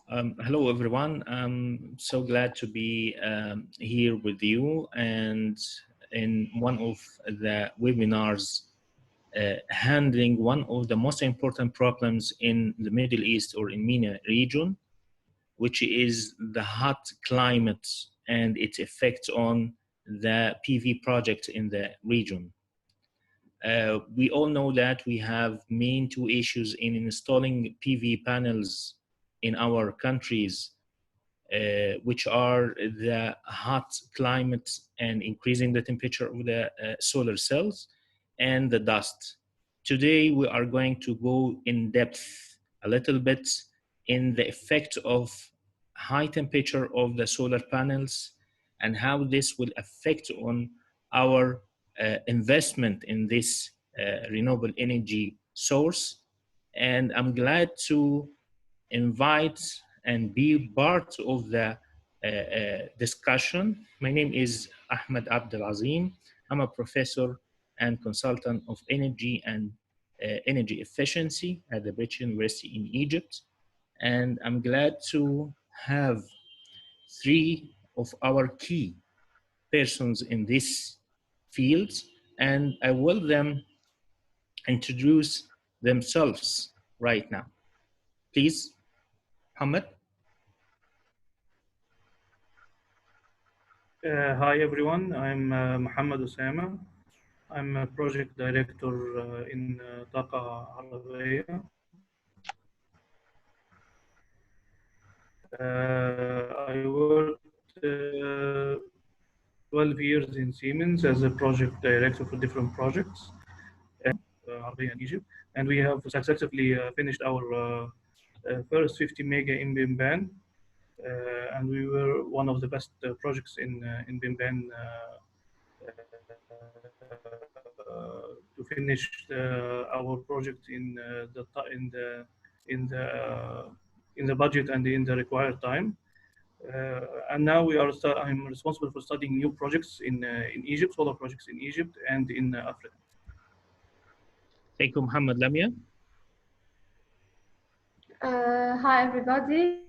Hello, everyone. I'm so glad to be here with you and in one of the webinars handling one of the most important problems in the Middle East or in MENA region, which is the hot climate and its effect on the PV project in the region. We all know that we have main two issues in installing PV panels in our countries, which are the hot climate and increasing the temperature of the solar cells and the dust. Today, we are going to go in depth a little bit in the effect of high temperature of the solar panels and how this will affect on our investment in this renewable energy source. And I'm glad to invite and be part of the discussion. My name is Ahmed Abdel Azim. I'm a professor and consultant of energy and energy efficiency at the British University in Egypt. And I'm glad to have three of our key persons in this field, and I will them introduce themselves right now. Please, Muhammad. Hi everyone, I'm Mohammed Osama. I'm a project director in Taqa Arabia. I worked 12 years in Siemens as a project director for different projects in Arabia and Egypt, and we have successfully finished our first 50 mega in Bimban, and we were one of the best projects in Bimban to finish our project in the budget and in the required time. And now I'm responsible for studying new projects in Egypt, solar projects in Egypt and in Africa. Thank you, Muhammad. Lamia. Hi everybody.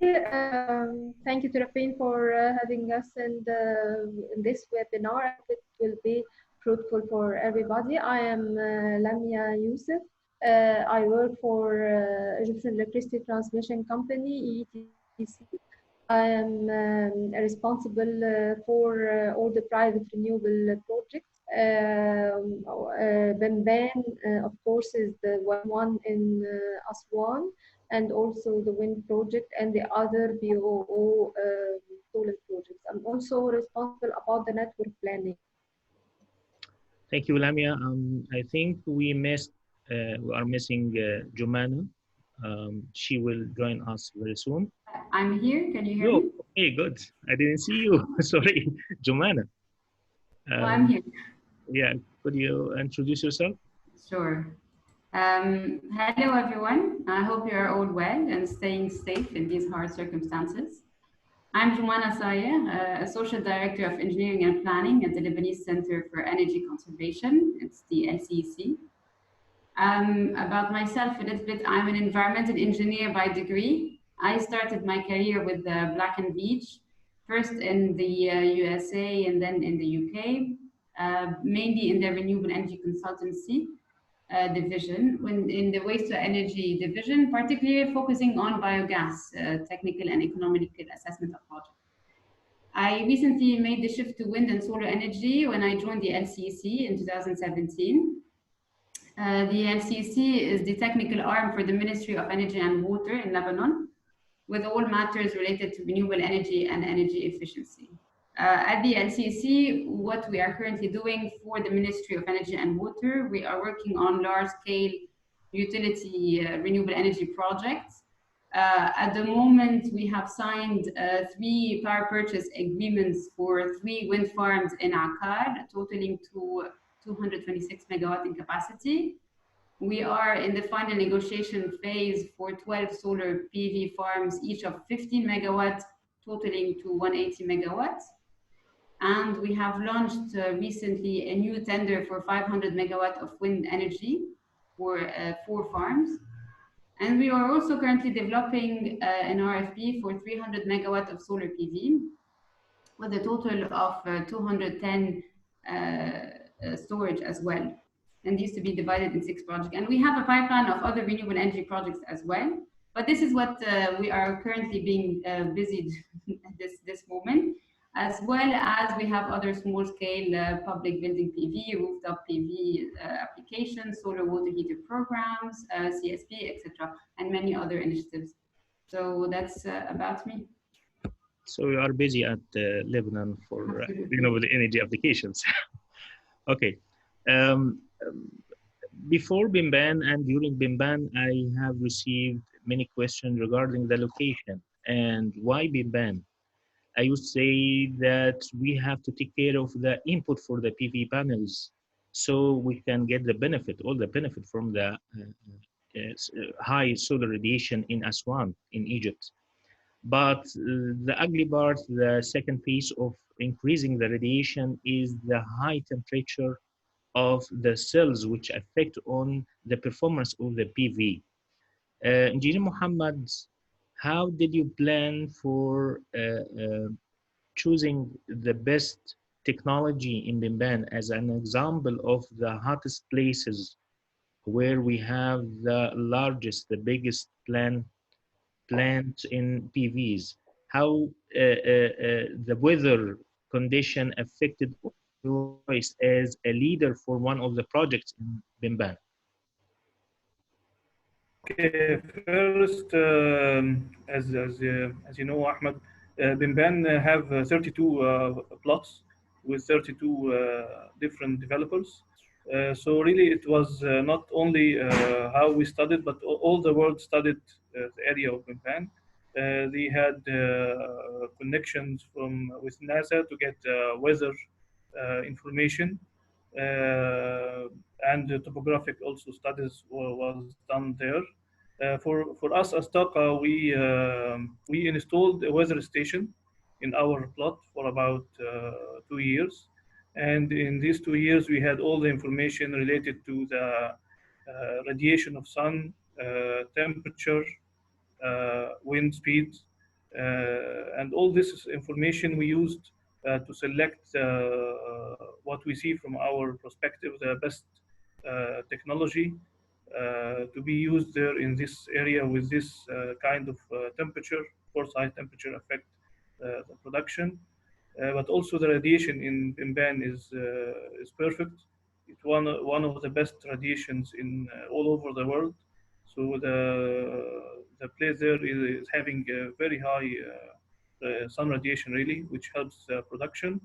Thank you to Rafin for having us in this webinar. It will be fruitful for everybody. I am Lamia Youssef. I work for Egyptian Electricity Transmission Company, EETC. I am responsible for all the private renewable projects. Bemban, of course, is the one in Aswan, and also the wind project and the other BOO solar projects. I'm also responsible about the network planning. Thank you, Lamia. I think we are missing Jumana. She will join us very soon. I'm here. Can you hear me? Okay, good. I didn't see you. Sorry, Jumana. I'm here. Yeah, could you introduce yourself? Sure. Hello, everyone. I hope you are all well and staying safe in these hard circumstances. I'm Jumana Saye, Associate Director of Engineering and Planning at the Lebanese Center for Energy Conservation. It's the LCEC. About myself a little bit, I'm an environmental engineer by degree. I started my career with Black & Veatch, first in the USA and then in the UK, mainly in the renewable energy consultancy division, in the waste to energy division, particularly focusing on biogas, technical and economic assessment of projects. I recently made the shift to wind and solar energy when I joined the LCEC in 2017. The LCEC is the technical arm for the Ministry of Energy and Water in Lebanon, with all matters related to renewable energy and energy efficiency. At the LCEC, what we are currently doing for the Ministry of Energy and Water, we are working on large-scale utility renewable energy projects. At the moment, we have signed 3 power purchase agreements for 3 wind farms in Akkad, totaling to 226 megawatt in capacity. We are in the final negotiation phase for 12 solar PV farms, each of 15 megawatts, totaling to 180 megawatts. And we have launched recently a new tender for 500 megawatt of wind energy for 4 farms. And we are also currently developing an RFP for 300 megawatt of solar PV with a total of 210 storage as well. And these to be divided in 6 projects. And we have a pipeline of other renewable energy projects as well. But this is what we are currently being busied at this moment, as well as we have other small scale public building PV, rooftop PV applications, solar water heater programs, CSP, etc., and many other initiatives. So that's about me. So you are busy at Lebanon for Absolutely. renewable energy applications. Okay. Um, Before Bimban and during Bimban, I have received many questions regarding the location and why Bimban. I would say that we have to take care of the input for the PV panels so we can get the benefit, all the benefit from the high solar radiation in Aswan, in Egypt. But the ugly part, the second piece of increasing the radiation is the high temperature of the cells which affect on the performance of the PV. Engineer Muhammad, how did you plan for choosing the best technology in Bimban as an example of the hottest places where we have the largest, the biggest plant in PVs? How the weather condition affected your choice as a leader for one of the projects in Bimban? Okay, first, as you know, Ahmed, Bimban have 32 plots with 32 different developers. So really, it was not only how we studied, but all the world studied the area of Bimban. They had connections from with NASA to get weather information, and the topographic also studies was done there. For us as Taqa, we installed a weather station in our plot for about 2 years, and in these 2 years we had all the information related to the radiation of sun, temperature, wind speed, and all this information we used to select what we see from our perspective the best technology to be used there in this area with this kind of temperature. Of course, high temperature affect the production, but also the radiation in Bimban is perfect. It's one of the best radiations in all over the world. So the place there is having a very high sun radiation really, which helps production.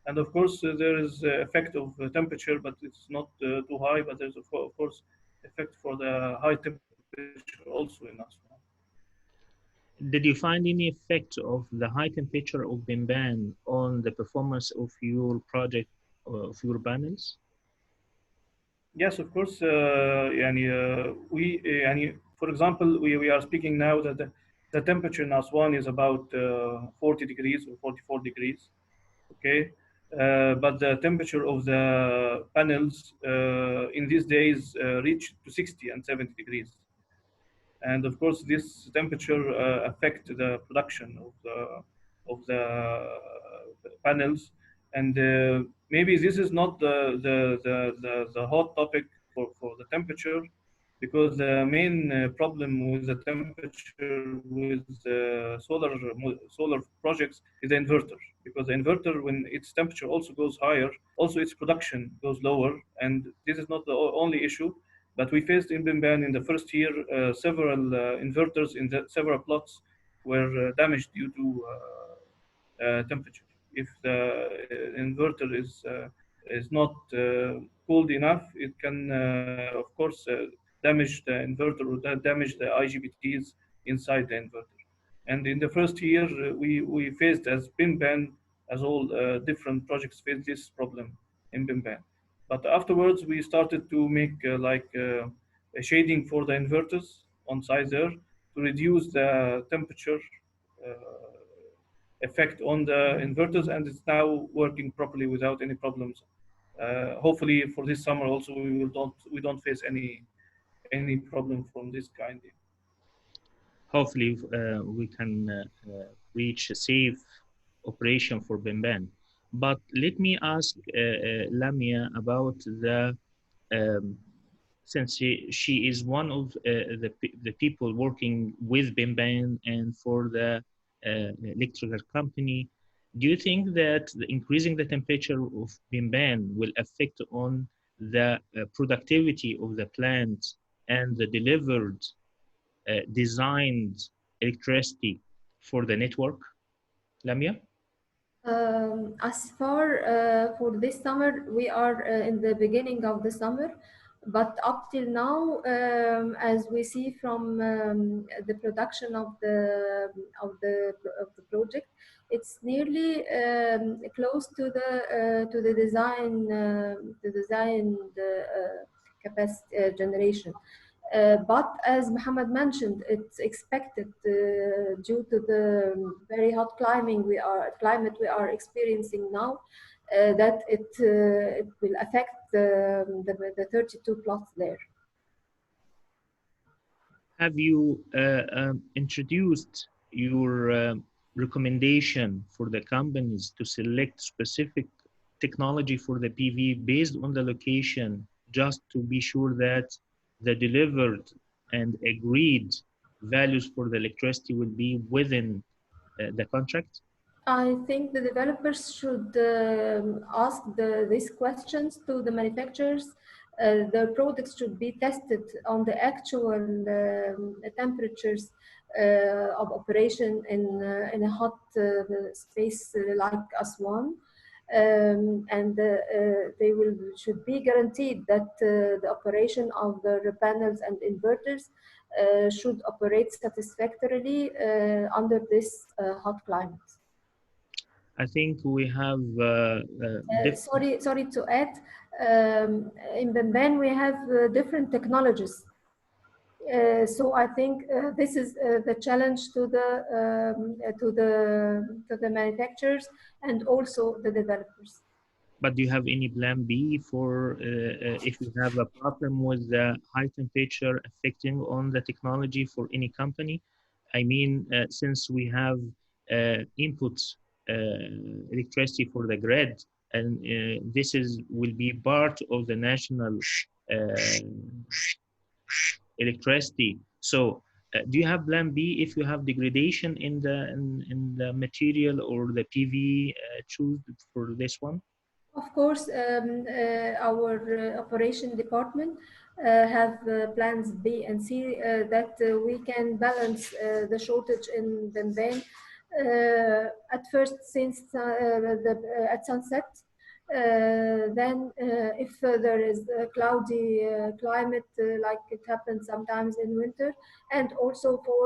And of course, there is effect of temperature, but it's not too high. But there's of course effect for the high temperature also in Aswan. Did you find any effect of the high temperature of Bimban on the performance of your project, of your panels? Yes, of course. For example, we are speaking now that the temperature in Aswan is about 40 degrees or 44 degrees. Okay, but the temperature of the panels in these days reach to 60 and 70 degrees. And of course this temperature affect the production of the panels. And maybe this is not the hot topic for the temperature, because the main problem with the temperature with solar projects is the inverter, because the inverter, when its temperature also goes higher, also its production goes lower. And this is not the only issue, but we faced in Bimban in the first year several inverters in the several plots were damaged due to temperature. If the inverter is not cooled enough, it can of course damage the inverter or damage the IGBTs inside the inverter. And in the first year, we faced as Bimban, as all different projects faced this problem in Bimban. But afterwards, we started to make a shading for the inverters on site there to reduce the temperature effect on the inverters, and it's now working properly without any problems. Hopefully, for this summer also, we don't face any problem from this kind. hopefully we can reach a safe operation for Bimban. But let me ask Lamia about the um, since she is one of the people working with Bimban and for the electrical company, do you think that increasing the temperature of Bimban will affect on the productivity of the plant and the delivered designed electricity for the network, Lamia? As far for this summer, we are in the beginning of the summer, but up till now, as we see from the production of the project, it's nearly close to the designed capacity generation. But as Muhammad mentioned, it's expected due to the very hot climate we are experiencing now that it will affect the 32 plots there. Have you introduced your recommendation for the companies to select specific technology for the PV based on the location, just to be sure that the delivered and agreed values for the electricity will be within the contract? I think the developers should ask these questions to the manufacturers. The products should be tested on the actual temperatures of operation in a hot space like Aswan. And they should be guaranteed that the operation of the panels and inverters should operate satisfactorily under this hot climate. I think we have Sorry to add, in Bemben we have different technologies. So I think this is the challenge to the manufacturers and also the developers. but do you have any plan B for if you have a problem with the high temperature affecting on the technology for any company? I mean, since we have inputs electricity for the grid, and this is will be part of the national uh, electricity. So, do you have plan B if you have degradation in the material or the PV choose for this one? Of course, our operation department have plans B and C that we can balance the shortage in Bemben. At first, since at sunset, then if there is a cloudy climate like it happens sometimes in winter, and also for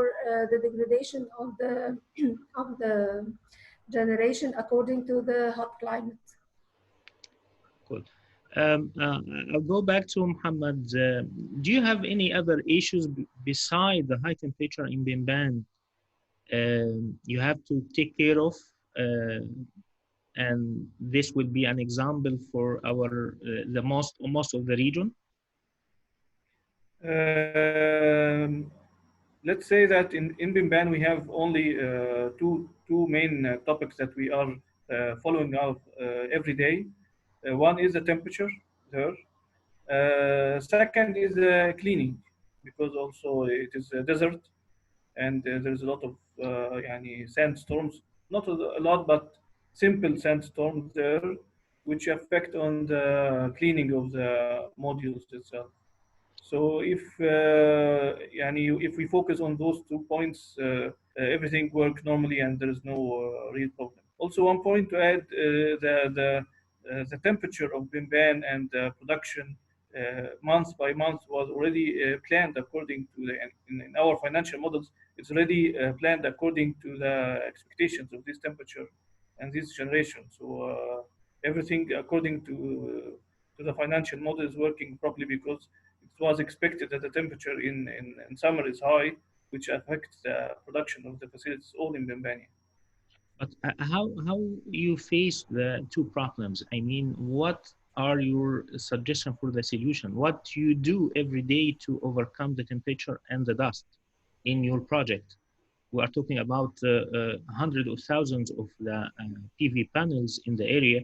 the degradation of the of the generation according to the hot climate. Cool. I'll go back to Muhammad. Do you have any other issues beside the high temperature in Bimban you have to take care of? And this will be an example for our the most of the region. Um, let's say that in Bimban we have only two main topics that we are following up every day. One is the temperature there. Second is cleaning, because also it is a desert and there's a lot of sandstorms. Not a lot, but simple sandstorms there, which affect on the cleaning of the modules itself. So if we focus on those 2 points, everything works normally and there is no real problem. Also, one point to add: the temperature of Bimban and production month by month was already planned according to in our financial models. It's already planned according to the expectations of this temperature and this generation. So everything according to the financial model is working properly, because it was expected that the temperature in summer is high, which affects the production of the facilities all in Bembania. But how you face the two problems? I mean, what are your suggestion for the solution? What you do every day to overcome the temperature and the dust? in your project. We are talking about hundreds of thousands of the PV panels in the area.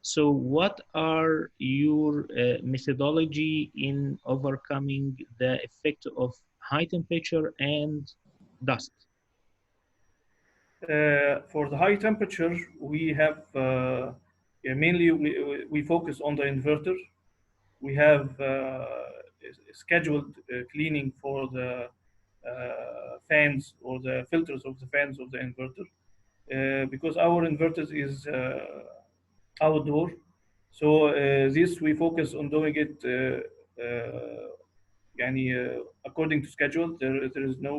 So, what are your methodology in overcoming the effect of high temperature and dust? For the high temperature, we have yeah, mainly we focus on the inverter. We have scheduled cleaning for the fans or the filters of the fans of the inverter because our inverters is outdoor. So this we focus on doing it يعني, according to schedule. There is no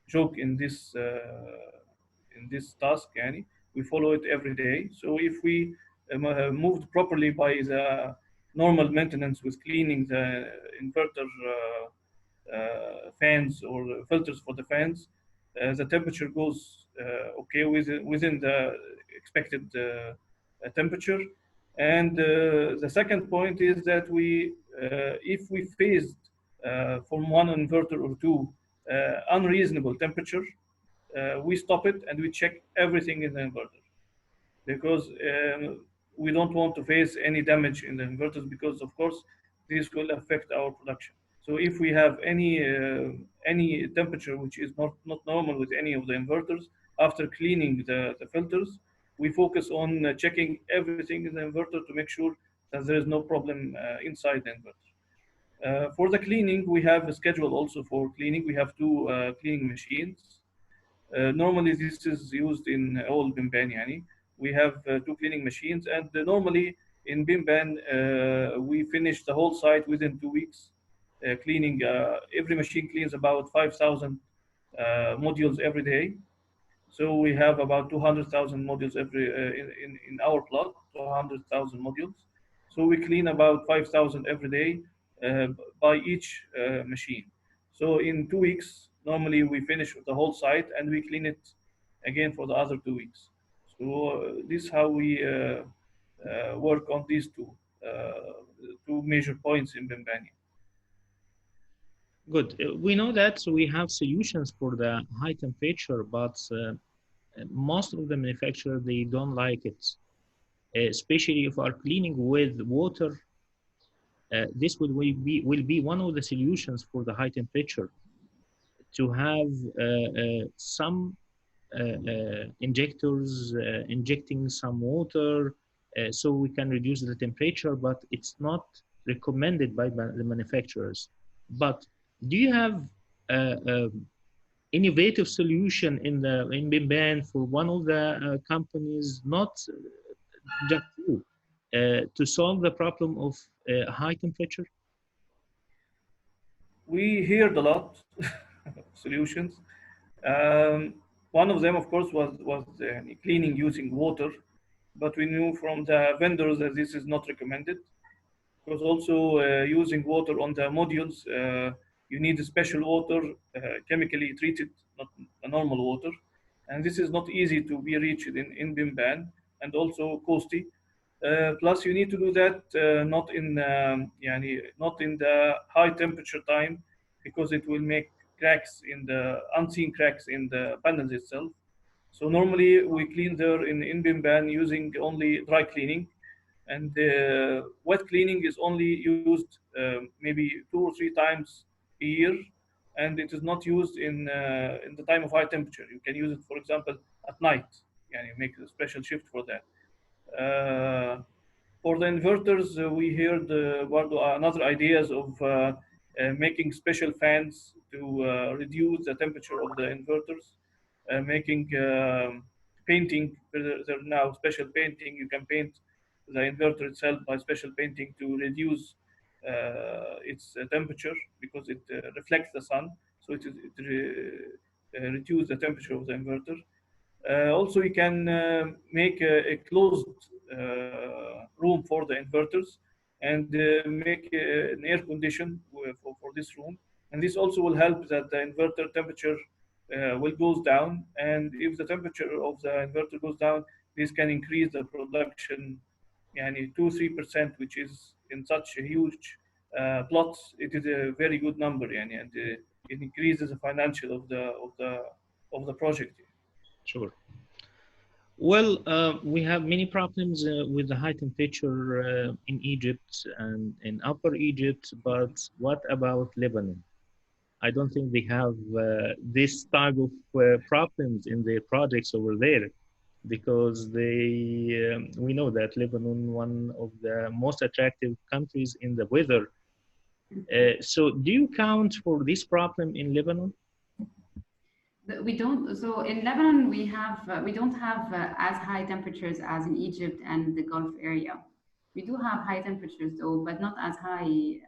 joke in this task. يعني. We follow it every day. So if we moved properly by the normal maintenance with cleaning the inverter fans or filters for the fans, the temperature goes okay within the expected temperature. And the second point is that if we phased from one inverter or two unreasonable temperature, we stop it and we check everything in the inverter because we don't want to face any damage in the inverters because of course this will affect our production. So if we have any temperature which is not normal with any of the inverters, after cleaning the filters, we focus on checking everything in the inverter to make sure that there is no problem inside the inverter. For the cleaning, we have a schedule also for cleaning. We have two cleaning machines. Normally, this is used in all Bimban. Yani. We have two cleaning machines, and normally in Bimban, we finish the whole site within 2 weeks. Cleaning, every machine cleans about 5,000 modules every day. So we have about 200,000 modules in our plot, 200,000 modules. So we clean about 5,000 every day uh, by each machine. So in 2 weeks, normally we finish the whole site and we clean it again for the other 2 weeks. So this is how we work on these two major points in Bimbani. Good. We know that we have solutions for the high temperature, but most of the manufacturers they don't like it, especially if are cleaning with water. This will be one of the solutions for the high temperature to have some injectors injecting some water so we can reduce the temperature, but it's not recommended by the manufacturers. But do you have innovative solution in Bimban for one of the companies, not just you, to solve the problem of high temperature? We heard a lot solutions. One of them, of course, was cleaning using water, but we knew from the vendors that this is not recommended because also using water on the modules, you need a special water, chemically treated, not a normal water, and this is not easy to be reached in Bimban and also costly. Plus, you need to do that not in the high temperature time because it will make cracks in the unseen cracks in the panels itself. So normally we clean there in Bimban using only dry cleaning, and wet cleaning is only used maybe 2 or 3 times a year, and it is not used in the time of high temperature. You can use it, for example, at night. Yeah, you make a special shift for that. For the inverters, we heard another ideas of making special fans to reduce the temperature of the inverters, making painting. There are now special painting. You can paint the inverter itself by special painting to reduce its temperature because it reflects the sun, so it reduces the temperature of the inverter. Also, you can make a closed room for the inverters and make an air condition for this room. And this also will help that the inverter temperature will goes down. And if the temperature of the inverter goes down, this can increase the production, 2-3%, which is in such a huge plots. It is a very good number, and it increases the financial of the project. Sure. Well, we have many problems with the high temperature in Egypt and in Upper Egypt, but what about Lebanon? I don't think they have this type of problems in their projects over there because we know that Lebanon, one of the most attractive countries in the weather. So do you count for this problem in Lebanon? We don't. So in Lebanon, we don't have as high temperatures as in Egypt and the Gulf area. We do have high temperatures though, but not as high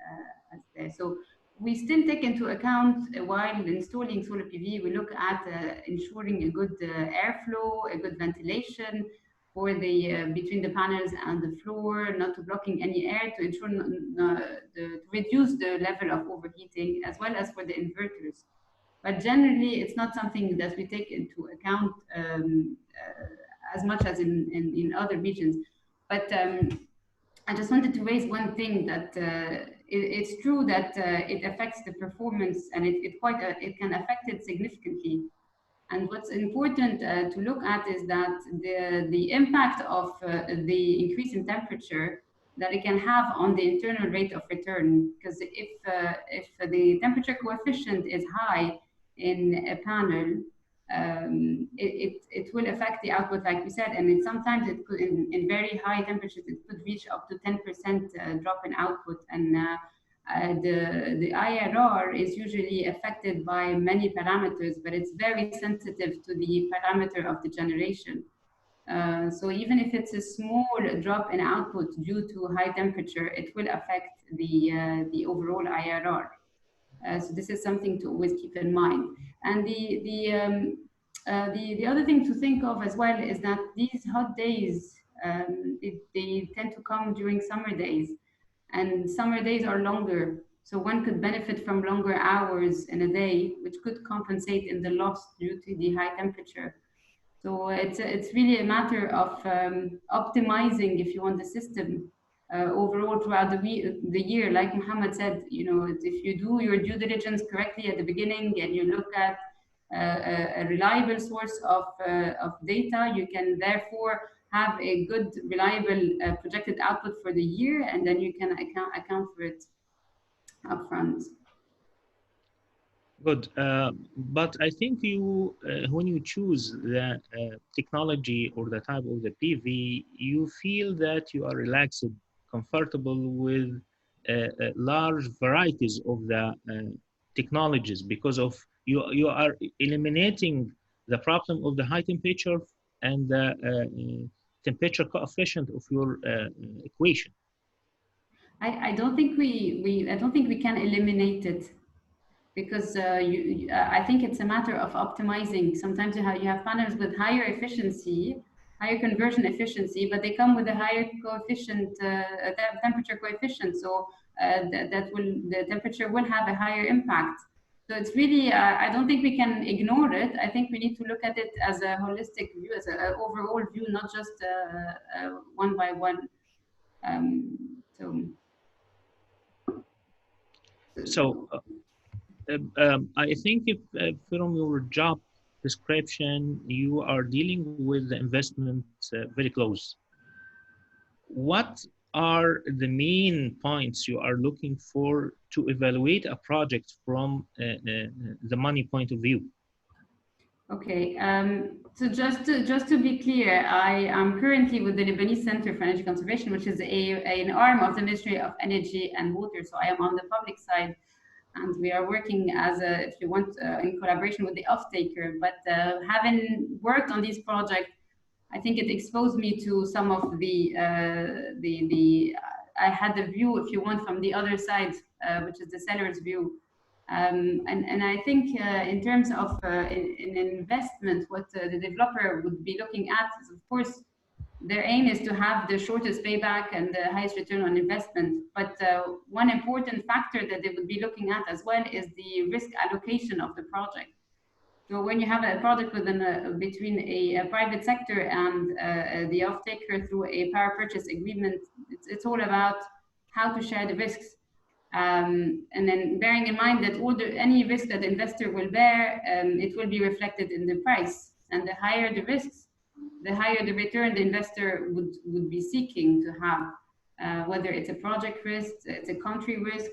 as there. So we still take into account while installing solar PV, we look at ensuring a good airflow, a good ventilation for the between the panels and the floor, not to blocking any air to ensure to reduce the level of overheating, as well as for the inverters. But generally, it's not something that we take into account as much as in other regions. But I just wanted to raise one thing that it's true that it affects the performance and it can affect it significantly. And what's important to look at is that the impact of the increase in temperature that it can have on the internal rate of return. Because if the temperature coefficient is high in a panel, it will affect the output, like we said, and sometimes it could, in very high temperatures, it could reach up to 10% drop in output. And the IRR is usually affected by many parameters, but it's very sensitive to the parameter of the generation. So even if it's a small drop in output due to high temperature, it will affect the overall IRR. So this is something to always keep in mind. And the other thing to think of as well is that these hot days they tend to come during summer days, and summer days are longer. So one could benefit from longer hours in a day, which could compensate in the loss due to the high temperature. So it's really a matter of optimizing, if you want, the system overall throughout the year. Like Muhammad said, you know, if you do your due diligence correctly at the beginning and you look at a reliable source of data, you can therefore have a good, reliable projected output for the year, and then you can account for it upfront. Good. But I think when you choose the technology or the type of the PV, you feel that you are relaxed, comfortable with large varieties of the technologies because of you are eliminating the problem of the high temperature and the temperature coefficient of your equation. I don't think I don't think we can eliminate it, because I think it's a matter of optimizing. Sometimes you have panels with higher efficiency, higher conversion efficiency, but they come with a higher coefficient, temperature coefficient. So the temperature will have a higher impact. So it's really, I don't think we can ignore it. I think we need to look at it as a holistic view, as an overall view, not just one by one. So. So I think if from your job description, you are dealing with the investment very close. What are the main points you are looking for to evaluate a project from the money point of view? Okay, so just to be clear, I am currently with the Lebanese Center for Energy Conservation, which is an arm of the Ministry of Energy and Water. So I am on the public side, and we are working as if you want, in collaboration with the off-taker. But having worked on these projects, I think it exposed me to some of I had the view, if you want, from the other side, which is the seller's view. And I think in terms of in investment, what the developer would be looking at is, of course, their aim is to have the shortest payback and the highest return on investment. But one important factor that they would be looking at as well is the risk allocation of the project. So when you have a project between a private sector and the off-taker through a power purchase agreement, it's all about how to share the risks. And then bearing in mind that any risk that the investor will bear, it will be reflected in the price. And the higher the risks, the higher the return the investor would be seeking to have, whether it's a project risk, it's a country risk,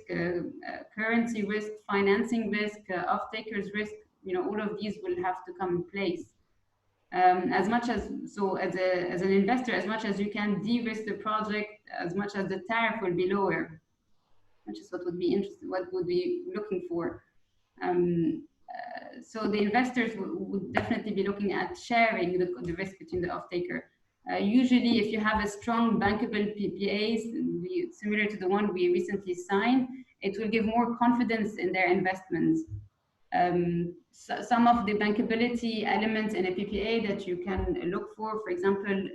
currency risk, financing risk, off-takers risk. All of these will have to come in place. As much as as an investor, as much as you can de-risk the project, as much as the tariff will be lower, which is what would be interesting, what would be looking for. So the investors would definitely be looking at sharing the risk between the off-taker. Usually, if you have a strong bankable PPAs, similar to the one we recently signed, it will give more confidence in their investments. So some of the bankability elements in a PPA that you can look for example,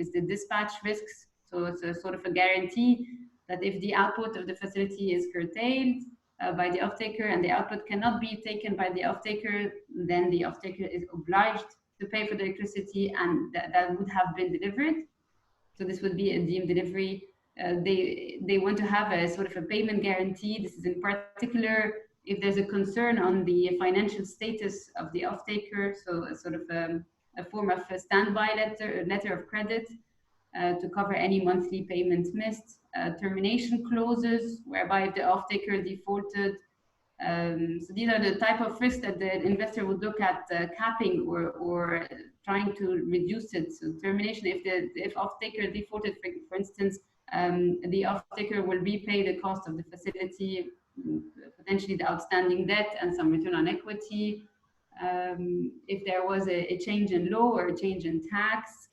is the dispatch risks. So it's a sort of a guarantee that if the output of the facility is curtailed by the off-taker and the output cannot be taken by the off-taker, then the off-taker is obliged to pay for the electricity, and that would have been delivered. So this would be a deemed delivery. They want to have a sort of a payment guarantee. This is in particular if there's a concern on the financial status of the off-taker, so a sort of a form of a standby letter of credit to cover any monthly payments missed, termination clauses, whereby if the off-taker defaulted. So these are the type of risks that the investor would look at capping or trying to reduce it. So termination, if off-taker defaulted, for instance, the off-taker will repay the cost of the facility, potentially the outstanding debt and some return on equity. If there was a change in law or a change in tax,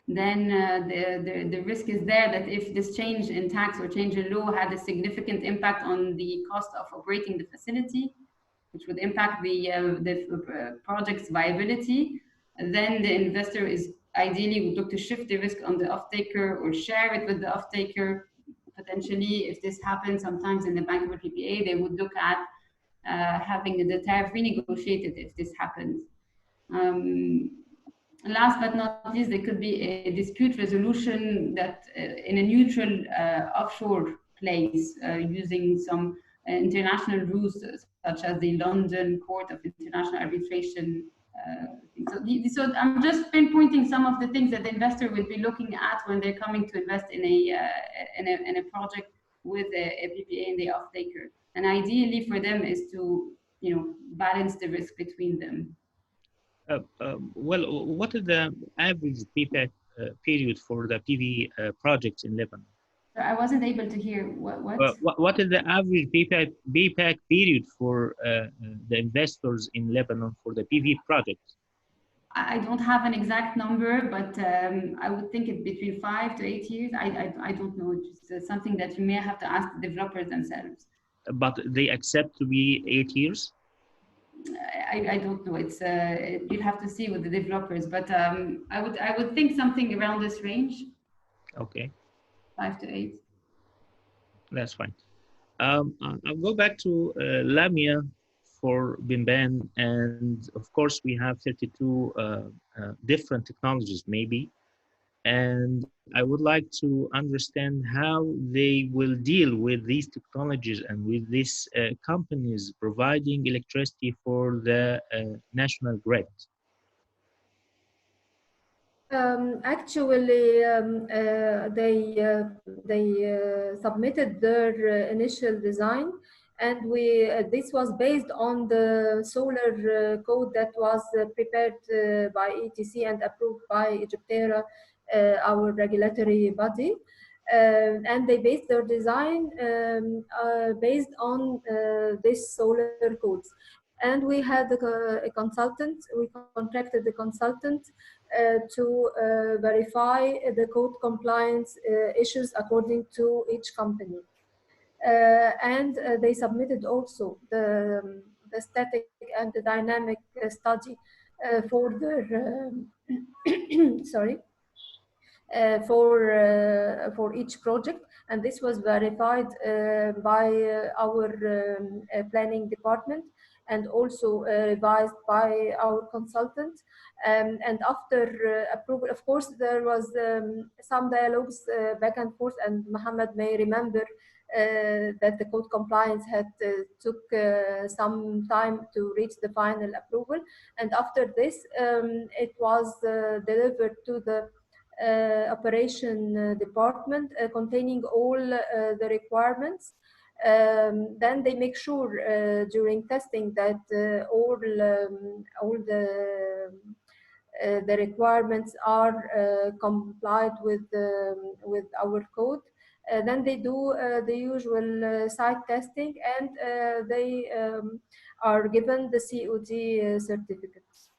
then the risk is there that if this change in tax or change in law had a significant impact on the cost of operating the facility, which would impact the project's viability, then the investor is ideally would look to shift the risk on the off-taker or share it with the off-taker. Potentially, if this happens sometimes in the bankable PPA, they would look at having the tariff renegotiated if this happens. Last but not least, there could be a dispute resolution that in a neutral offshore place using some international rules such as the London Court of International Arbitration. So I'm just pinpointing some of the things that the investor will be looking at when they're coming to invest in a project with a PPA in the off-taker. And ideally for them is to balance the risk between them. Well, what is the average payback period for the PV projects in Lebanon? I wasn't able to hear what. What is the average payback period for the investors in Lebanon for the PV projects? I don't have an exact number, but I would think it's between 5 to 8 years. I don't know. It's just something that you may have to ask the developers themselves. But they accept to be 8 years? I don't know. You'll have to see with the developers, but I would think something around this range. Okay. 5 to 8. That's fine. I'll go back to Lamia for Bimban, and of course we have 32 different technologies maybe, and I would like to understand how they will deal with these technologies and with these companies providing electricity for the national grid. Actually, they submitted their initial design, and this was based on the solar code that was prepared by ETC and approved by Egyptera, our regulatory body. And they based their design based on this solar codes. And we had a consultant. We contracted the consultant to verify the code compliance issues according to each company. And they submitted also the static and the dynamic study for their sorry. For each project, and this was verified by our planning department and also revised by our consultant. And after approval, of course, there was some dialogues back and forth, and Mohammed may remember that the code compliance had took some time to reach the final approval. And after this, it was delivered to the operation department containing all the requirements. Then they make sure during testing that all the requirements are complied with our code. Then they do the usual site testing, and they are given the COD certificates.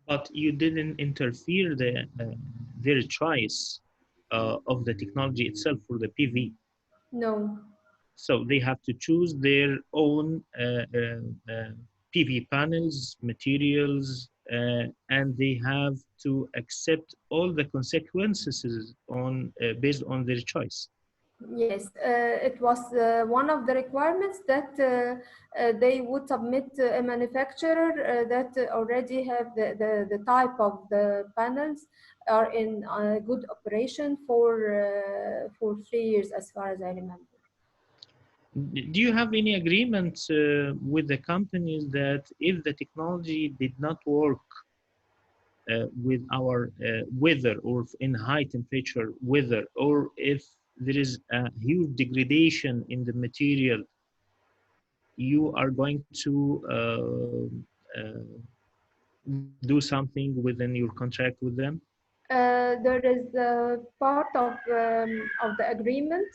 But you didn't interfere their choice of the technology itself for the PV. No. So they have to choose their own PV panels, materials, and they have to accept all the consequences on based on their choice. Yes, it was one of the requirements that they would submit a manufacturer that already have the type of the panels are in good operation for 3 years, as far as I remember. Do you have any agreement with the companies that if the technology did not work with our weather or in high temperature weather, or if there is a huge degradation in the material, you are going to do something within your contract with them? There is a part of the agreement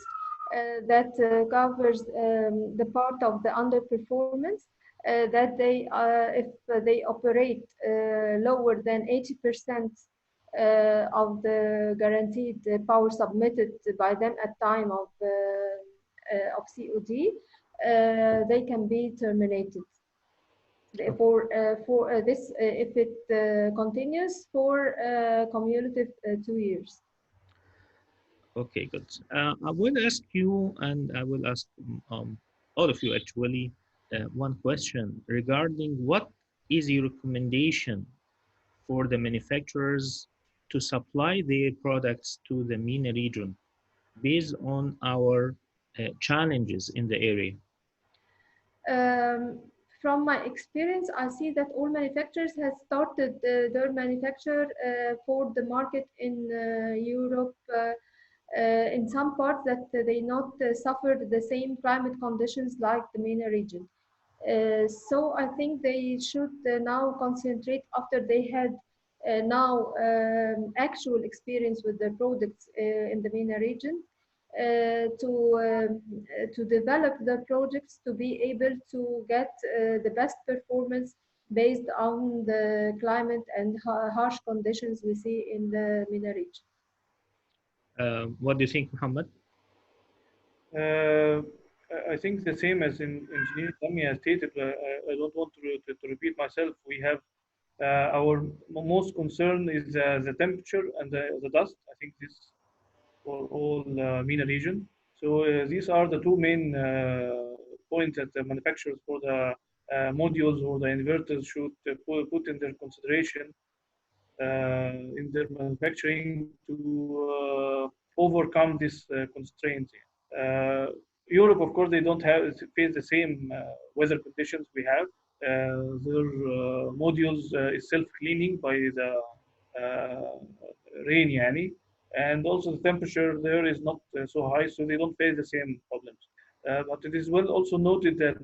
that covers the part of the underperformance that they if they operate lower than 80% of the guaranteed power submitted by them at time of COD, they can be terminated. For this, if it continues for cumulative 2 years. Okay, good. I will ask you, and I will ask all of you actually, one question regarding what is your recommendation for the manufacturers to supply their products to the MENA region based on our challenges in the area? Um, from my experience, I see that all manufacturers have started their manufacture for the market in Europe in some parts that they not suffered the same climate conditions like the MENA region. So I think they should now concentrate after they had now actual experience with the products in the MENA region to develop the projects to be able to get the best performance based on the climate and harsh conditions we see in the MENA region. What do you think, Muhammad? Uh, I think the same as in engineer Tami has stated. I don't want to repeat myself. We have our most concern is the temperature and the dust. I think this for all MENA region. So these are the two main points that the manufacturers for the modules or the inverters should put in their consideration in their manufacturing to overcome this constraints. Europe, of course, they don't have face the same weather conditions we have. Their modules is self-cleaning by the uh, rain, yani, and also the temperature there is not so high, so they don't face the same problems. But it is well also noted that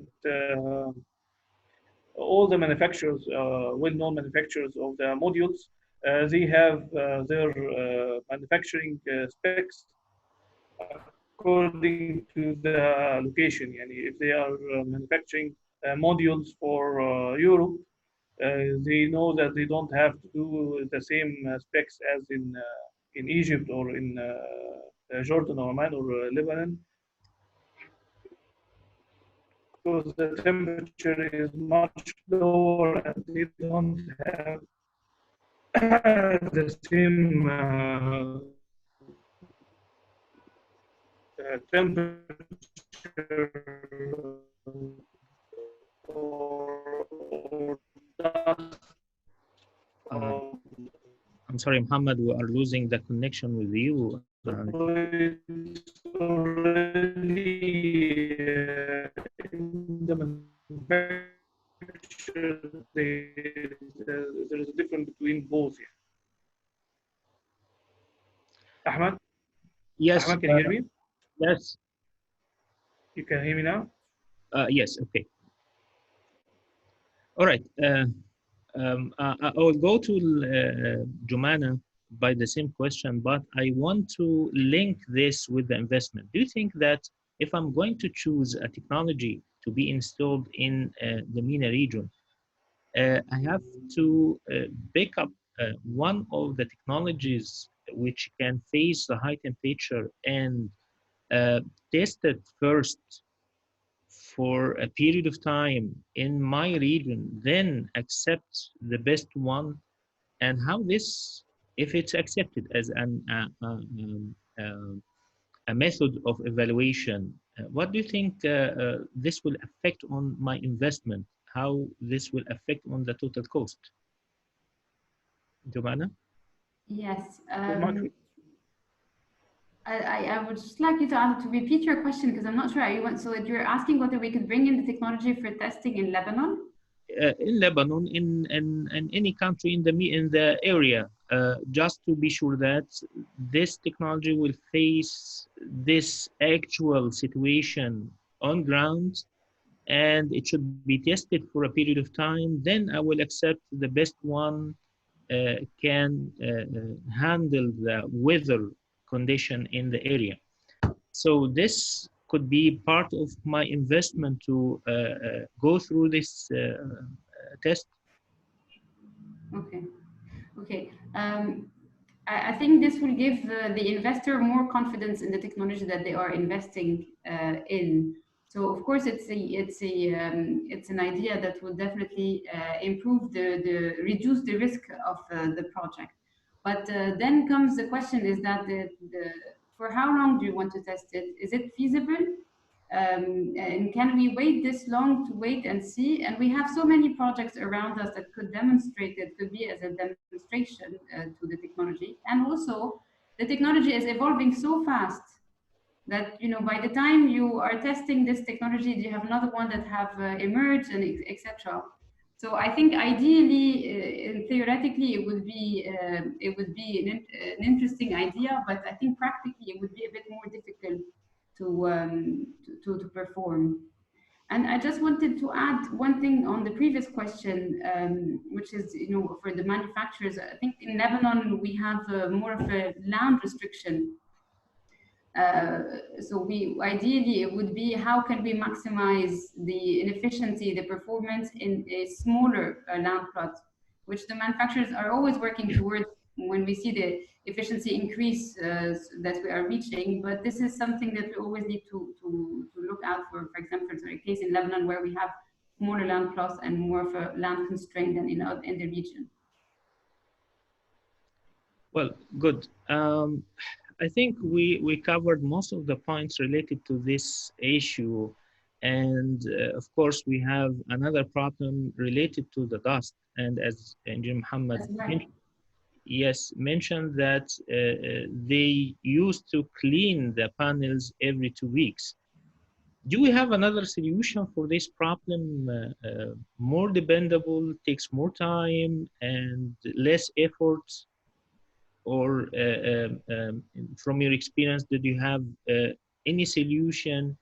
all the manufacturers, well-known manufacturers of the modules, they have their manufacturing specs according to the location. Yani if they are manufacturing modules for Europe, they know that they don't have to do the same specs as in Egypt or in Jordan or Oman or Lebanon, because the temperature is much lower and they don't have the same temperature or dust Uh, of I'm sorry, Muhammad, we are losing the connection with you. Right. So it's already in the manufacturer, there is a difference between both. Ahmed, Yes. Ahmed, can you hear me? Yes. You can hear me now? Yes. Okay. All right. I will go to Jumana by the same question, but I want to link this with the investment. Do you think that if I'm going to choose a technology to be installed in the MENA region, I have to pick up one of the technologies which can face the high temperature and uh, test it first for a period of time in my region, then accept the best one, and how this, if it's accepted as a method of evaluation, what do you think this will affect on my investment? How this will affect on the total cost? Jumana? Yes. The mic. I would just like you to repeat your question because I'm not sure. You want, so you're asking whether we could bring in the technology for testing in Lebanon? In Lebanon, in any country in the area, just to be sure that this technology will face this actual situation on ground, and it should be tested for a period of time. Then I will accept the best one can handle the weather condition in the area. So this could be part of my investment to go through this test. Okay. Okay. I think this will give the investor more confidence in the technology that they are investing in. So of course it's an idea that will definitely improve the reduce the risk of the project. But then comes the question: is that the for how long do you want to test it? Is it feasible? And can we wait this long to wait and see? And we have so many projects around us that could demonstrate it, could be as a demonstration to the technology. And also, the technology is evolving so fast that by the time you are testing this technology, you have another one that have emerged and etc. So I think ideally, and theoretically, it would be an interesting idea, but I think practically it would be a bit more difficult to perform. And I just wanted to add one thing on the previous question, which is, for the manufacturers. I think in Lebanon we have more of a land restriction. So we ideally it would be how can we maximize the inefficiency, the performance in a smaller land plot, which the manufacturers are always working towards when we see the efficiency increase that we are reaching. But this is something that we always need to look out for. For example, for a case in Lebanon where we have smaller land plots and more of a land constraint than in the region. Well, good. I think we covered most of the points related to this issue. And of course, we have another problem related to the dust. And as Engineer Muhammad That's right. mentioned, yes, mentioned that they used to clean the panels every 2 weeks. Do we have another solution for this problem? More dependable, takes more time and less effort? Or from your experience, did you have any solution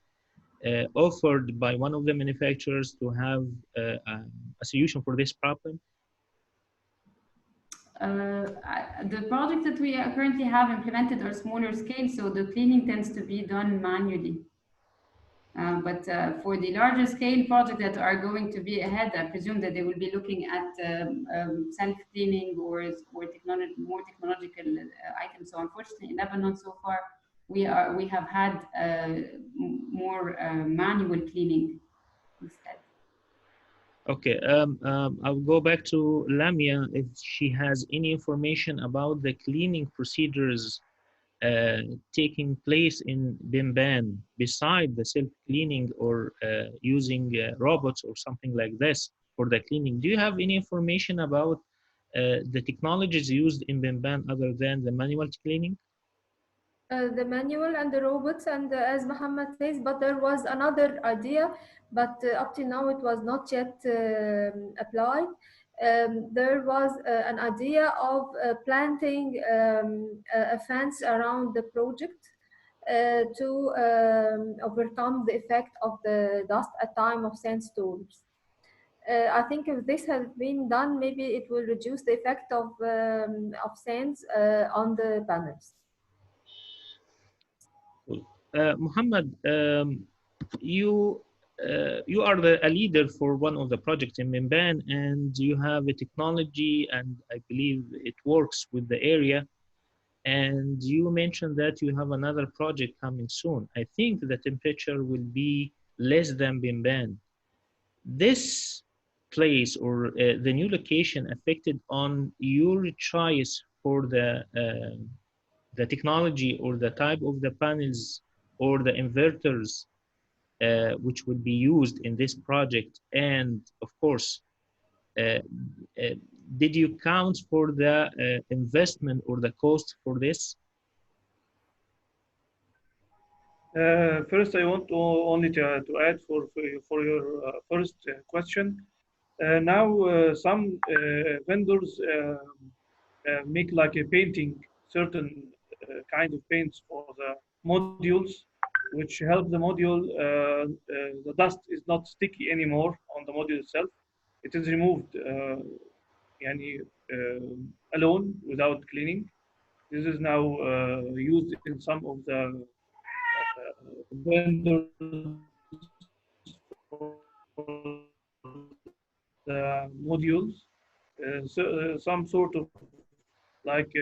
offered by one of the manufacturers to have a solution for this problem? The projects that we currently have implemented are smaller scale, so the cleaning tends to be done manually. But for the larger scale projects that are going to be ahead, I presume that they will be looking at self-cleaning or technology, more technological items. So unfortunately, in Lebanon so far, we have had more manual cleaning instead. Okay, I'll go back to Lamia if she has any information about the cleaning procedures taking place in Bimban beside the self-cleaning or using robots or something like this for the cleaning. Do you have any information about the technologies used in Bimban other than the manual cleaning? the manual and the robots, and as Muhammad says, but there was another idea, but up till now it was not yet applied. There was an idea of planting a fence around the project to overcome the effect of the dust at time of sandstorms. I think if this has been done, maybe it will reduce the effect of sands on the panels. Cool. Muhammad, you are a leader for one of the projects in Memban, and you have a technology, and I believe it works with the area. And you mentioned that you have another project coming soon. I think the temperature will be less than Memban. This place or the new location affected on your choice for the technology or the type of the panels or the inverters which would be used in this project. And of course, uh, uh, did you count for the investment or the cost for this? First, I want to only to add for your first question. Now, some vendors make like a painting certain kind of paints for the modules, which help the module. The dust is not sticky anymore on the module itself. It is removed يعني, alone without cleaning. This is now used in some of the vendors for the modules. Some sort of like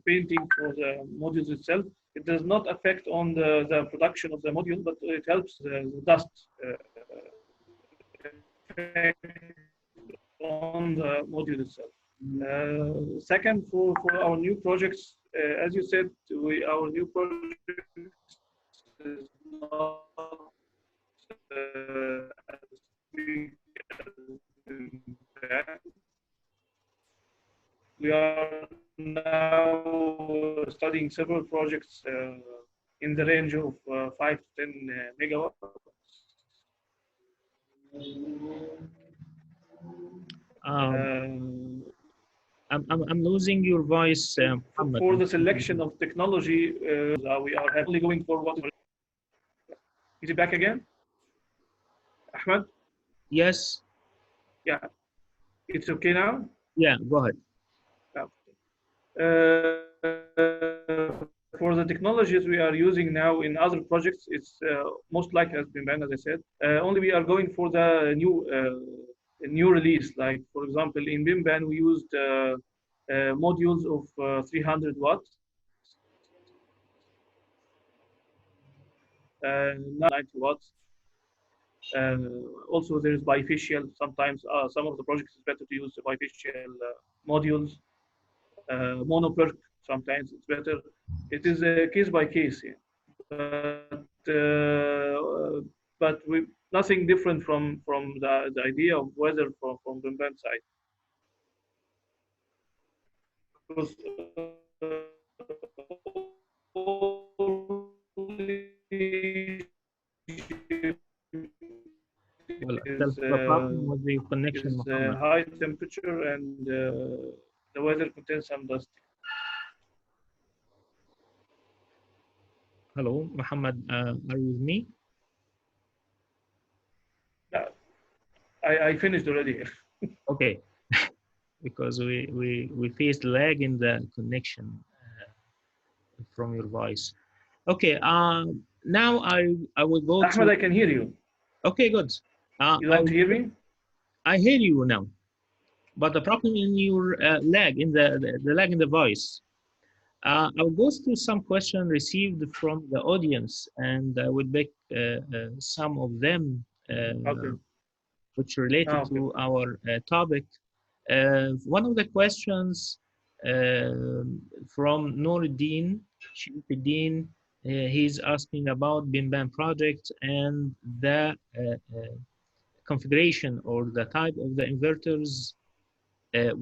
painting for the modules itself. It does not affect on the production of the module, but it helps the dust effect on the module itself. Second, for our new projects, as you said, our new project is not as big as that. We are now studying several projects in the range of 5 to 10 megawatts. I'm losing your voice, Muhammad. For the selection of technology, we are only going for what. Is it back again? Ahmed? Yes. Yeah. It's okay now? Yeah, go ahead. For the technologies we are using now in other projects, it's most likely has been banned, as I said. Only we are going for the new release. Like for example, in Bimban we used modules of 300 watts, 90 watts. Also, there is bifacial. Sometimes some of the projects is better to use bifacial modules. Monoperk, sometimes it's better. It is case by case, yeah. But we nothing different from the idea of weather from the band side. Because Well, is the problem was the connection, Muhammad. high temperature and the weather contains some dust. Hello, Muhammad, are you with me? Yeah, I finished already. Okay, because we faced lag in the connection from your voice. Okay, now I will go Ahmed, to. I can hear you. Okay, good. You don't hear me? I hear you now, but the problem in your lag in the lag in the voice. I will go through some questions received from the audience, and I will pick some of them Okay. which related Okay. to our topic. One of the questions from Nouruddin Sharifuddin, he's asking about Bimban project and the configuration or the type of the inverters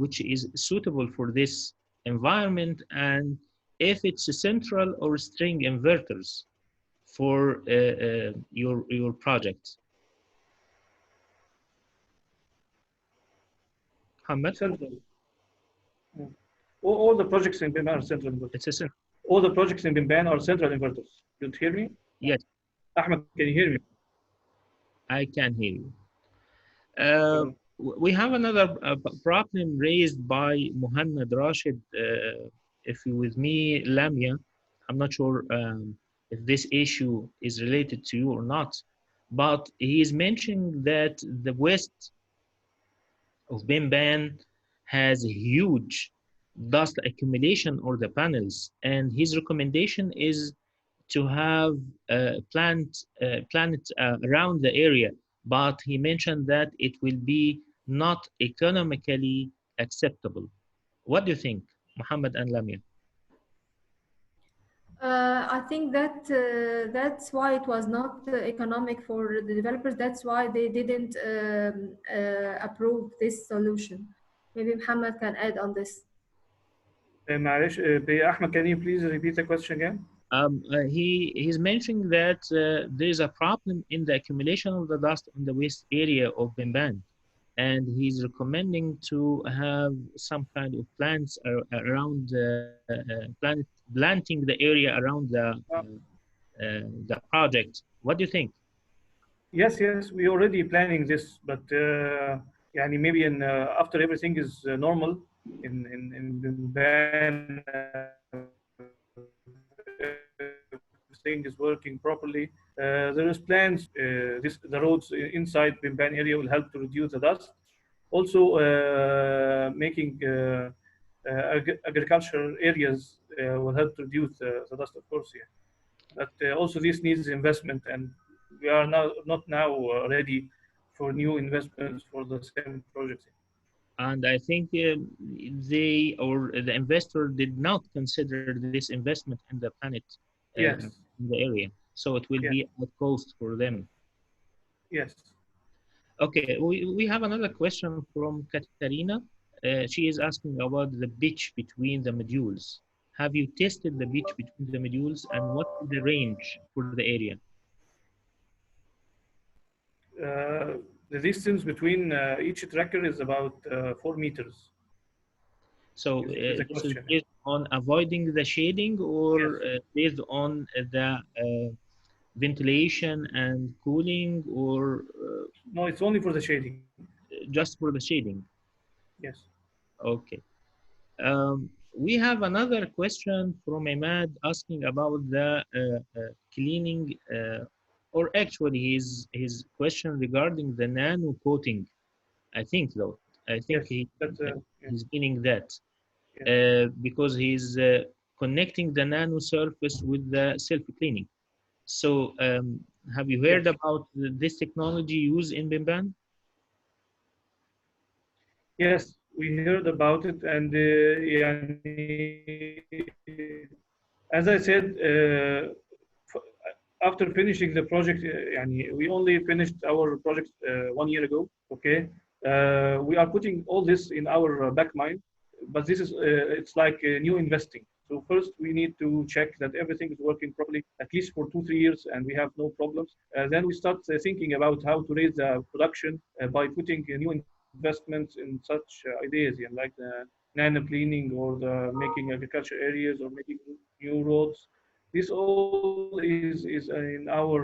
which is suitable for this environment. And if it's a central or string inverters for your project. Muhammad, Central. Mm. All the projects in BIM are central it's inverters. a central. All the projects in BIM are central inverters. You hear me? Yes, Ahmed, can you hear me? I can hear you. Uh, We have another problem raised by Muhammad Rashid. If you with me, Lamia, I'm not sure if this issue is related to you or not, but he is mentioning that the west of Bimban has huge dust accumulation or the panels, and his recommendation is to have plant around the area, but he mentioned that it will be not economically acceptable. What do you think, Muhammad and Lamia? I think that that's why it was not economic for the developers. That's why they didn't approve this solution. Maybe Muhammad can add on this. معلش Ahmed, can you please repeat the question again? He's mentioning that there is a problem in the accumulation of the dust in the waste area of Bimban, and he's recommending to have some kind of plants around planting the area around the project. What do you think? Yes, we already planning this, but يعني maybe in after everything is normal in Ban, everything is working properly. There is plans. The roads inside Bimban area will help to reduce the dust. Also, making agricultural areas will help to reduce the dust, of course. Yeah. But also this needs investment, and we are now not now ready for new investments for the same project. And I think they or the investor did not consider this investment in the planet Yes, in the area, so it will yes, be a cost for them. yes. Okay, we have another question from Katarina. She is asking about the pitch between the modules. Have you tested the pitch between the modules and what is the range for the area? The distance between each tracker is about 4 meters. So Is the this is question? based on avoiding the shading Yes. or based on the ventilation and cooling or No, it's only for the shading. just for the shading? Yes. Okay. We have another question from Imad asking about the cleaning, or actually his question regarding the nano coating. I think though, I think Yes. That's yes. he's meaning that Yes. because he's connecting the nano surface with the self cleaning. So have you heard Yes. about this technology used in Bimban? Yes. We heard about it, and as I said, after finishing the project, we only finished our project 1 year ago. Okay, we are putting all this in our back mind, but this is it's like new investing. So first we need to check that everything is working properly, at least for 2 3 years, and we have no problems. Then we start thinking about how to raise the production by putting new investments in such ideas, like the nano cleaning or the making agriculture areas or making new roads. This all is in our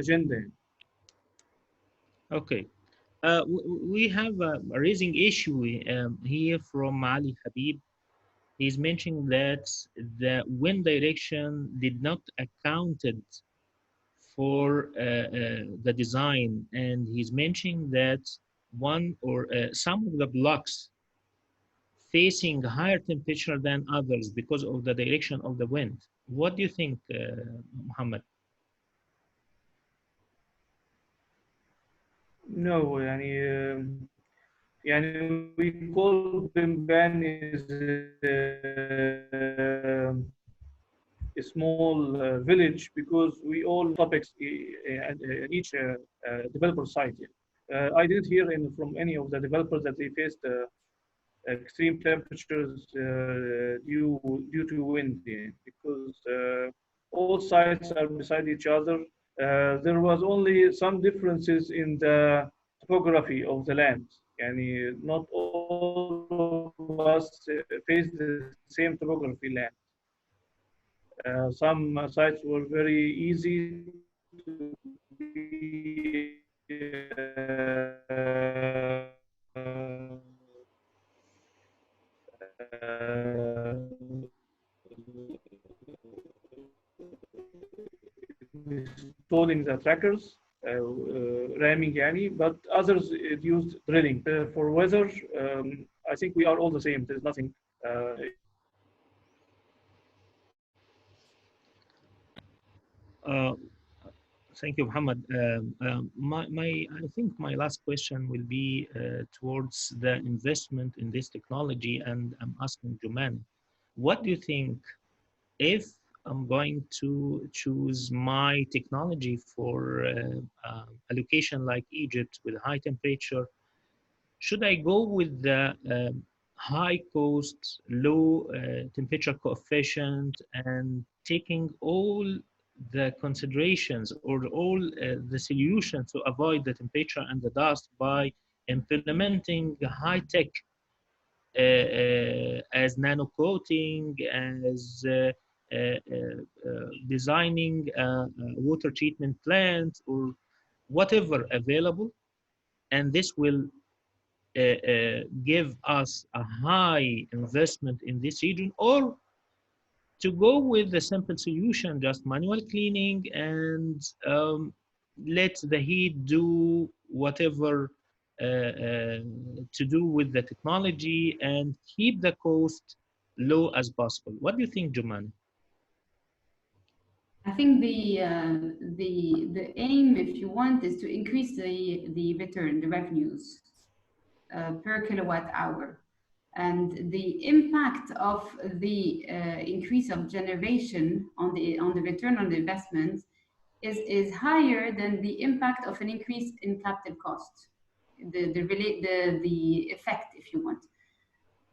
agenda. Okay. We have a raising issue here from Ali Habib. He's mentioning that the wind direction did not accounted for the design, and he's mentioning that one or some of the blocks facing higher temperature than others because of the direction of the wind. What do you think, Muhammad? No, we call Bimban is a small village because we all topics in each developer site. I didn't hear from any of the developers that they faced extreme temperatures due to due to wind, yeah, because all sites are beside each other. There was only some differences in the topography of the land. Yani not all of us face the same topography land. Some sites were very easy to be installing the trackers, ramming yani, but others it used drilling. For weather, I think we are all the same. There's nothing Uh, Thank you, Muhammad. I think my last question will be towards the investment in this technology, and I'm asking Juman, what do you think if I'm going to choose my technology for a location like Egypt with high temperature? Should I go with the high cost, low temperature coefficient and taking all the considerations or all the solutions to avoid the temperature and the dust by implementing high tech as nano coating, as designing a water treatment plant or whatever available, and this will give us a high investment in this region, or to go with the simple solution, just manual cleaning and let the heat do whatever to do with the technology and keep the cost low as possible. What do you think, Juman? I think the aim, if you want, is to increase the return, the revenues per kilowatt hour, and the impact of the increase of generation on the return on the investment is higher than the impact of an increase in capital cost. The effect, if you want.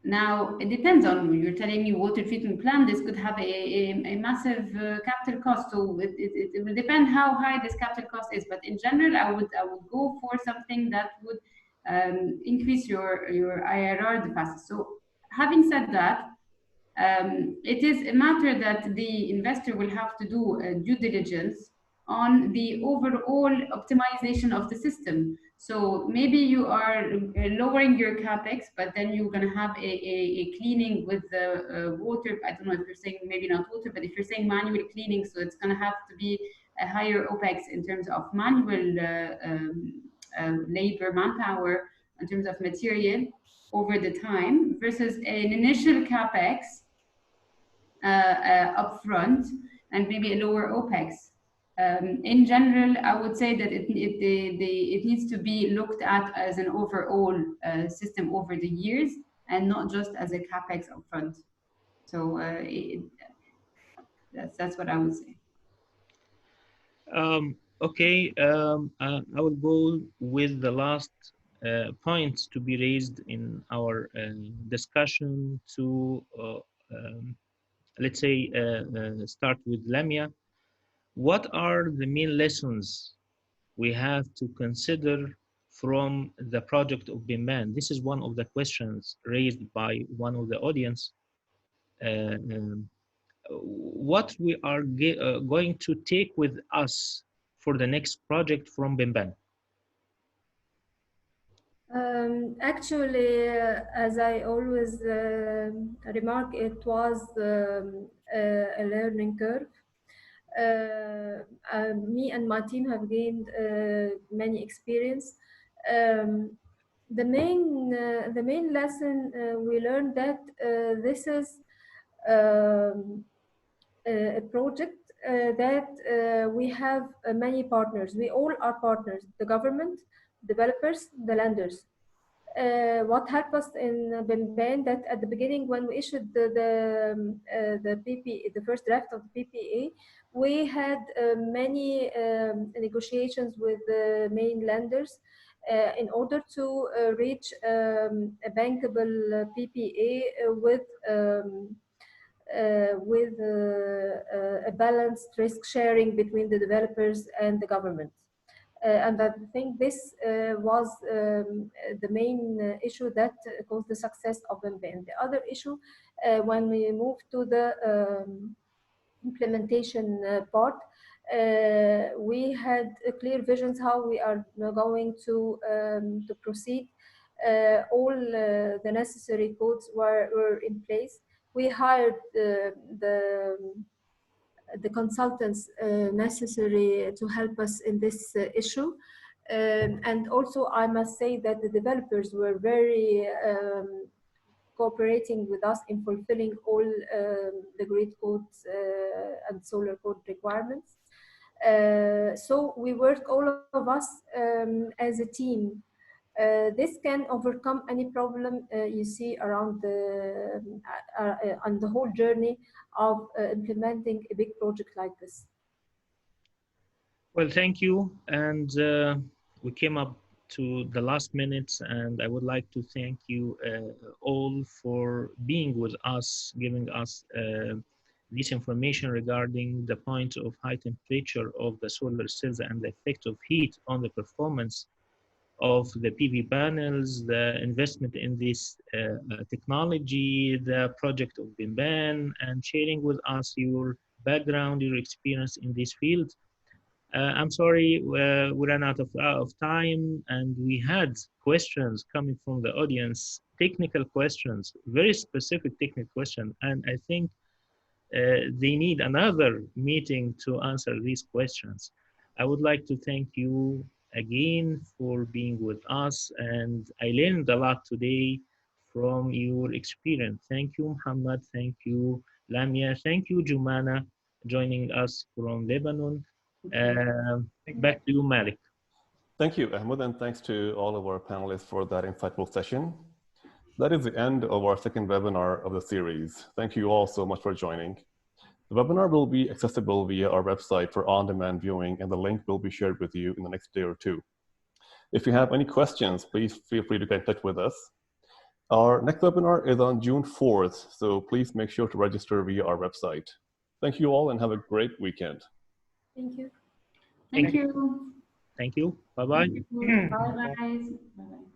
Now, it depends on, you're telling me water treatment plant, this could have a massive capital cost. So it will depend how high this capital cost is. But in general, I would go for something that would increase your IRR the fastest. So having said that, it is a matter that the investor will have to do due diligence on the overall optimization of the system. So maybe you are lowering your capex, but then you're going to have a cleaning with the water. I don't know if you're saying maybe not water, but if you're saying manual cleaning, so it's going to have to be a higher OPEX in terms of manual labor, manpower, in terms of material over the time versus an initial capex upfront and maybe a lower OPEX. In general, I would say that it needs to be looked at as an overall system over the years and not just as a capex upfront. So that's what I would say. Okay, I will go with the last point to be raised in our discussion to let's say start with Lamia. What are the main lessons we have to consider from the project of BIMBAN? This is one of the questions raised by one of the audience. What we are going to take with us for the next project from BIMBAN? Actually, as I always remark, it was a learning curve. Me and my team have gained many experience. The main lesson we learned that this is a project that we have many partners. We all are partners: the government, developers, the lenders. What helped us in BIMBAN that at the beginning when we issued the PP, the first draft of the PPA, we had many negotiations with the main lenders in order to reach a bankable PPA with with a balanced risk sharing between the developers and the government. And I think this was the main issue that caused the success of MBN. The other issue, when we moved to the implementation part, we had clear visions how we are going to proceed. All the necessary codes were in place. We hired the consultants necessary to help us in this issue. And also, I must say that the developers were very cooperating with us in fulfilling all the grid codes and solar code requirements. So we work, all of us, as a team. This can overcome any problem you see around on the whole journey of implementing a big project like this. Well, thank you. And we came up to the last minutes, and I would like to thank you all for being with us, giving us this information regarding the point of high temperature of the solar cells and the effect of heat on the performance of the PV panels, the investment in this technology, the project of BIMBAN, and sharing with us your background, your experience in this field. I'm sorry, we ran out of time, and we had questions coming from the audience, technical questions, very specific technical questions, and I think they need another meeting to answer these questions. I would like to thank you again for being with us, and I learned a lot today from your experience. Thank you, Muhammad. Thank you, Lamia. Thank you, Jumana, joining us from Lebanon. Back to you, Malik. Thank you, Ahmed, and thanks to all of our panelists for that insightful session. That is the end of our second webinar of the series. Thank you all so much for joining. The webinar will be accessible via our website for on-demand viewing, and the link will be shared with you in the next day or two. If you have any questions, please feel free to get in touch with us. Our next webinar is on June 4th, so please make sure to register via our website. Thank you all and have a great weekend. Thank you. Thank you. Thank you. Bye-bye. Bye, guys. Bye-bye.